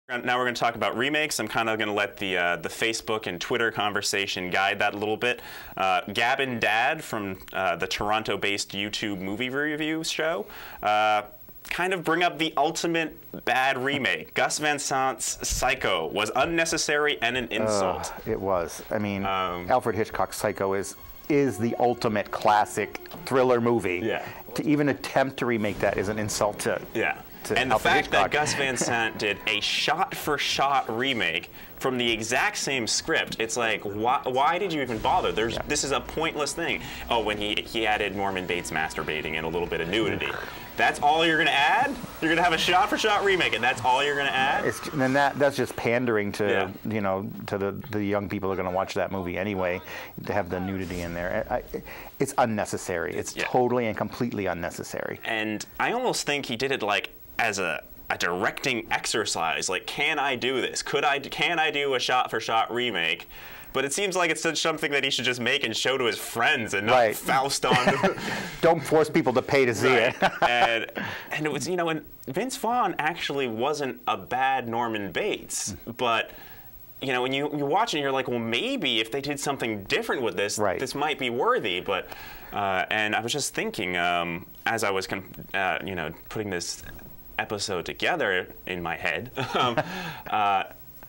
Now we're going to talk about remakes. I'm kind of going to let the Facebook and Twitter conversation guide that a little bit. Gab and Dad from the Toronto-based YouTube movie review show kind of bring up the ultimate bad remake. Gus Van Sant's Psycho was unnecessary and an insult. It was. I mean, Alfred Hitchcock's Psycho is the ultimate classic thriller movie. Yeah. To even attempt to remake that is an insult to And the fact that Gus Van Sant did a shot-for-shot remake from the exact same script, it's like, why did you even bother? This is a pointless thing. Oh, when he added Norman Bates masturbating and a little bit of nudity. That's all you're going to add? You're going to have a shot-for-shot remake, and that's all you're going to add? And that's just pandering to you know, to the young people who are going to watch that movie anyway, to have the nudity in there. It's unnecessary. It's totally and completely unnecessary. And I almost think he did it like as a directing exercise. Like, can I do this? Can I do a shot-for-shot remake? But it seems like it's something that he should just make and show to his friends and not Faust on. Don't force people to pay to see it. and it was, you know, and Vince Vaughn actually wasn't a bad Norman Bates, but you know, when you watch it, you're like, well, maybe if they did something different with this, this might be worthy. But and I was just thinking as I was you know, putting this episode together in my head.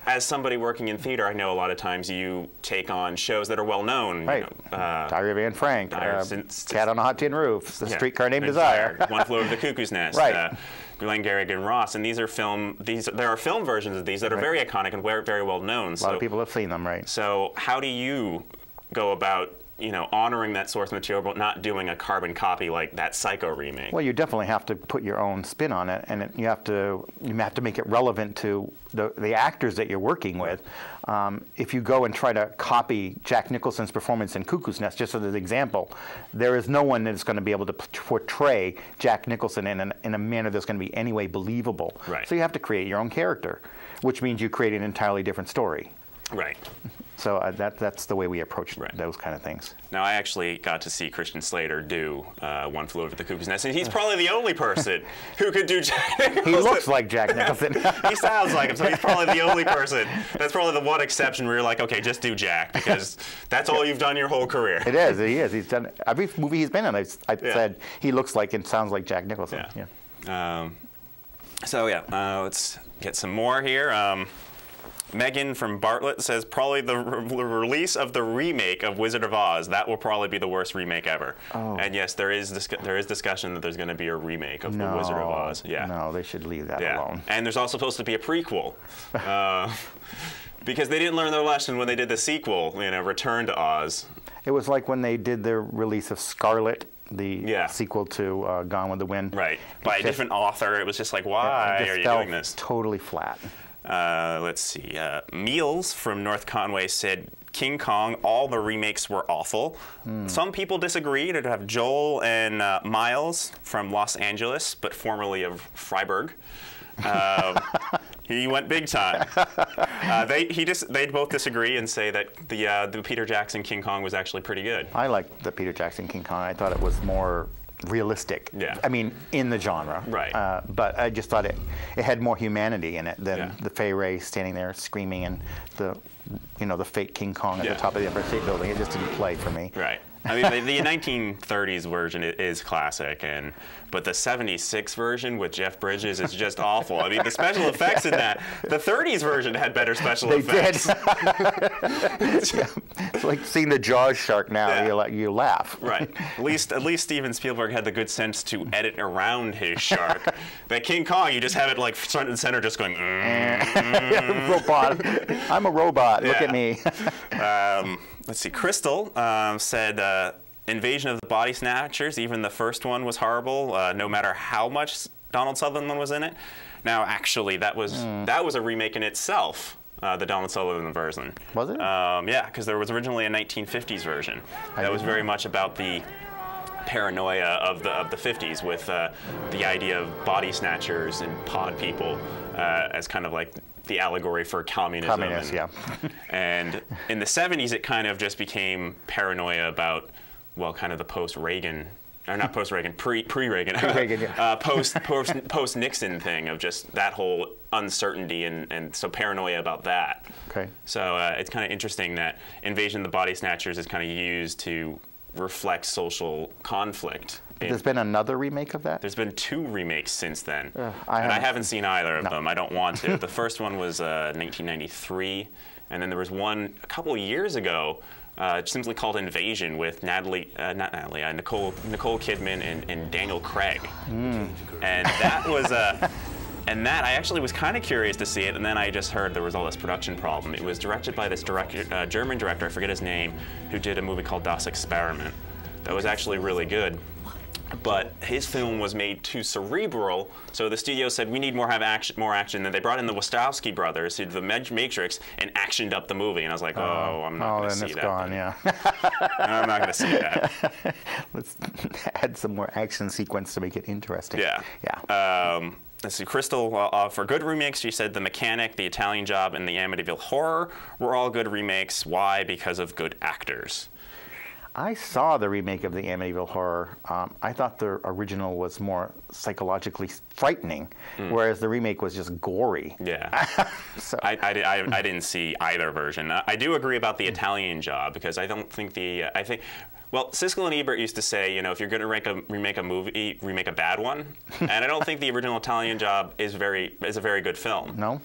As somebody working in theater, I know a lot of times you take on shows that are well known. Right. You know, Diary of Anne Frank, Cat on a Hot Tin Roof, The Streetcar Named Desire, One Flew Over the Cuckoo's Nest, Glengarrick and Ross, and these are there are film versions of these that are very iconic and very well known. A lot of people have seen them, right? So how do you go about, you know, honoring that source material but not doing a carbon copy like that Psycho remake? Well, you definitely have to put your own spin on it, and you have to make it relevant to the actors that you're working with. If you go and try to copy Jack Nicholson's performance in Cuckoo's Nest, just as an example, there is no one that's going to be able to portray Jack Nicholson in a manner that's going to be anyway believable. Right. So you have to create your own character, which means you create an entirely different story. Right. So that's the way we approach those kind of things. Now, I actually got to see Christian Slater do One Flew Over the Cuckoo's Nest, and he's probably the only person who could do Jack Nicholson. He looks like Jack Nicholson. He sounds like him, so he's probably the only person. That's probably the one exception where you're like, okay, just do Jack, because that's all you've done your whole career. It is. He is. He's done every movie he's been in. I've said he looks like and sounds like Jack Nicholson. Let's get some more here. Megan from Bartlett says probably the release of the remake of Wizard of Oz. That will probably be the worst remake ever. Oh. And yes, there is discussion that there's going to be a remake of the Wizard of Oz. Yeah. No, they should leave that alone. And there's also supposed to be a prequel. Because they didn't learn their lesson when they did the sequel, you know, Return to Oz. It was like when they did their release of Scarlet, the sequel to Gone with the Wind. Right. By a different author. It was just like, why are you doing this? Totally flat. Let's see. Meals from North Conway said, King Kong, all the remakes were awful. Some people disagreed. It'd have Joel and Miles from Los Angeles, but formerly of Freiburg. He went big time. They both disagree and say that the Peter Jackson King Kong was actually pretty good. I liked the Peter Jackson King Kong. I thought it was more realistic. I mean, in the genre. Right. But I just thought it had more humanity in it than the Fay Ray standing there screaming and the fake King Kong at the top of the Empire State Building. It just didn't play for me. Right. I mean, the 1930s version is classic, but the 76 version with Jeff Bridges is just awful. I mean, the special effects in that, the 30s version had better special effects. They did. It's like seeing the Jaws shark now. You laugh. Right. At least Steven Spielberg had the good sense to edit around his shark. But King Kong, you just have it like front and center, just going. Robot. I'm a robot. Look at me. Let's see. Crystal said Invasion of the Body Snatchers, even the first one was horrible, no matter how much Donald Sutherland was in it. Now, actually, that was a remake in itself, the Donald Sutherland version. Was it? Yeah, because there was originally a 1950s version that was very much about the paranoia of the 50s with the idea of body snatchers and pod people as kind of like the allegory for communism. And in the 70s, it kind of just became paranoia about, well, kind of the post-Reagan, or not post-Reagan, pre-Reagan, post-Nixon thing of just that whole uncertainty and so paranoia about that. Okay. So it's kind of interesting that Invasion of the Body Snatchers is kind of used to reflect social conflict. There's been another remake of that? There's been 2 remakes since then. I haven't seen either of them. I don't want to. The first one was 1993, and then there was one a couple of years ago simply called Invasion with Nicole Kidman and Daniel Craig. And that was and that I actually was kind of curious to see it, and then I just heard there was all this production problem. It was directed by this German director, I forget his name, who did a movie called Das Experiment. That was actually really good. But his film was made too cerebral, so the studio said, we need more action. And they brought in the Wachowski brothers, who did the Matrix, and actioned up the movie. And I was like, oh, I'm not going to see that. Oh, then it's gone, yeah. I'm not going to see that. Let's add some more action sequence to make it interesting. Yeah. Yeah. Let's see, Crystal, for good remakes, she said The Mechanic, The Italian Job, and The Amityville Horror were all good remakes. Why? Because of good actors. I saw the remake of the Amityville Horror. I thought the original was more psychologically frightening, whereas the remake was just gory. Yeah. So. I didn't see either version. I do agree about The Italian Job, because I don't think well, Siskel and Ebert used to say, you know, if you're going to remake a movie, remake a bad one. And I don't think the original Italian Job is a very good film. No?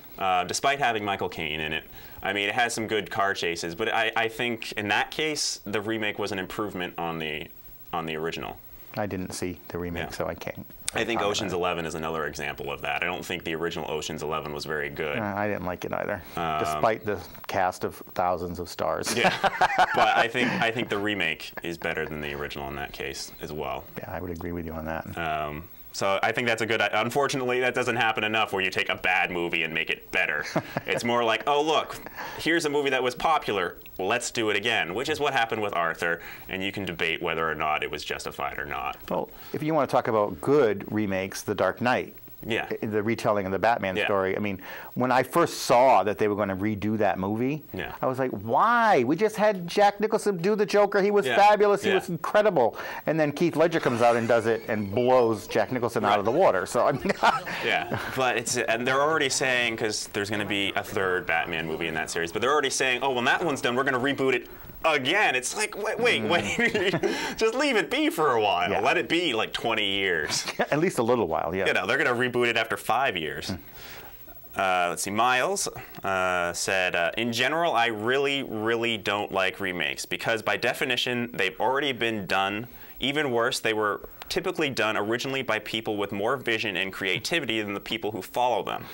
Despite having Michael Caine in it. I mean, it has some good car chases, but I think in that case, the remake was an improvement on the original. I didn't see the remake, so I can't. I think Ocean's 11 is another example of that. I don't think the original Ocean's 11 was very good. I didn't like it either, despite the cast of thousands of stars. Yeah, but I think the remake is better than the original in that case as well. Yeah, I would agree with you on that. So I think that's a good. Unfortunately, that doesn't happen enough where you take a bad movie and make it better. It's more like, oh look, here's a movie that was popular. Let's do it again, which is what happened with Arthur. And you can debate whether or not it was justified or not. Well, if you want to talk about good remakes, The Dark Knight. Yeah. The retelling of the Batman story. I mean, when I first saw that they were going to redo that movie, I was like, why? We just had Jack Nicholson do the Joker. He was fabulous. He was incredible. And then Keith Ledger comes out and does it and blows Jack Nicholson out of the water. So I mean, yeah, but and they're already saying, because there's going to be a third Batman movie in that series, but they're already saying, oh, when that one's done, we're going to reboot it again. It's like, wait, just leave it be for a while. Yeah. Let it be like 20 years. At least a little while, yeah. You know, they're going to reboot it after 5 years. Let's see, Miles said, in general, I really don't like remakes because by definition, they've already been done. Even worse, they were typically done originally by people with more vision and creativity than the people who follow them.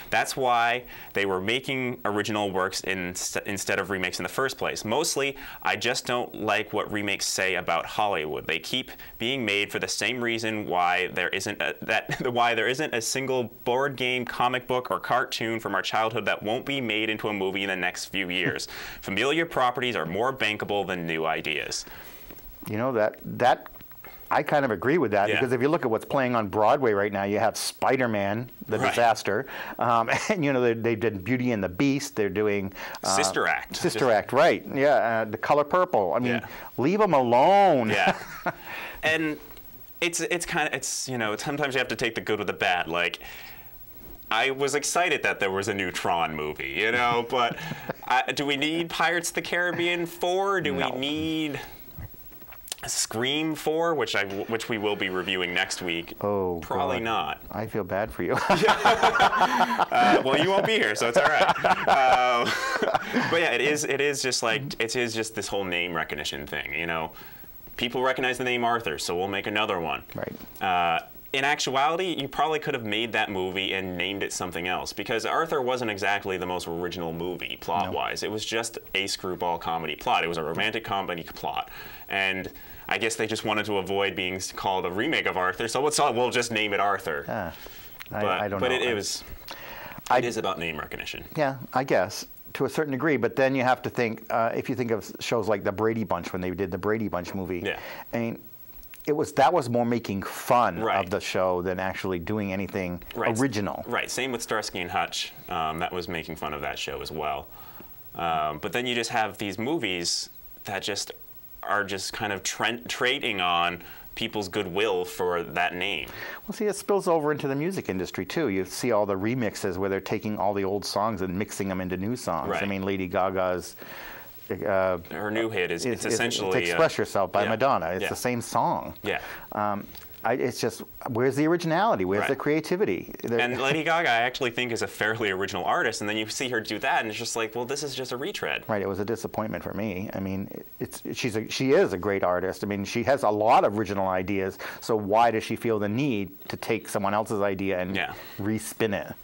That's why they were making original works instead of remakes in the first place. Mostly, I just don't like what remakes say about Hollywood. They keep being made for the same reason why there isn't a single board game, comic book, or cartoon from our childhood that won't be made into a movie in the next few years. Familiar properties are more bankable than new ideas. You know, that I kind of agree with that because if you look at what's playing on Broadway right now, you have Spider-Man, the disaster, and you know they did Beauty and the Beast. They're doing Sister Act. Sister Act, right? Yeah, The Color Purple. I mean, leave them alone. Yeah, and it's you know, sometimes you have to take the good with the bad. Like, I was excited that there was a new Tron movie, you know, but do we need Pirates of the Caribbean 4? Do we need Scream 4, which we will be reviewing next week? Oh, probably God. Not. I feel bad for you. Well, you won't be here, so it's all right. But yeah, it is just like this whole name recognition thing. You know, people recognize the name Arthur, so we'll make another one. Right. In actuality, you probably could have made that movie and named it something else, because Arthur wasn't exactly the most original movie plot-wise. No. It was just a screwball comedy plot. It was a romantic comedy plot, and I guess they just wanted to avoid being called a remake of Arthur, so we'll just name it Arthur. I don't know. But it is about name recognition. Yeah, I guess, to a certain degree. But then you have to think, if you think of shows like The Brady Bunch, when they did the Brady Bunch movie, I mean, that was more making fun of the show than actually doing anything original. Right. Same with Starsky and Hutch. That was making fun of that show as well. But then you just have these movies that just are just kind of trading on people's goodwill for that name. Well, see, it spills over into the music industry, too. You see all the remixes where they're taking all the old songs and mixing them into new songs. Right. I mean, Lady Gaga's... her new hit is essentially... It's Express Yourself by Madonna. It's Yeah. the same song. Yeah. It's just, where's the originality? Where's the creativity? And Lady Gaga, I actually think, is a fairly original artist, and then you see her do that, and it's just like, well, this is just a retread. Right, it was a disappointment for me. I mean, she is a great artist. I mean, she has a lot of original ideas, so why does she feel the need to take someone else's idea and respin it?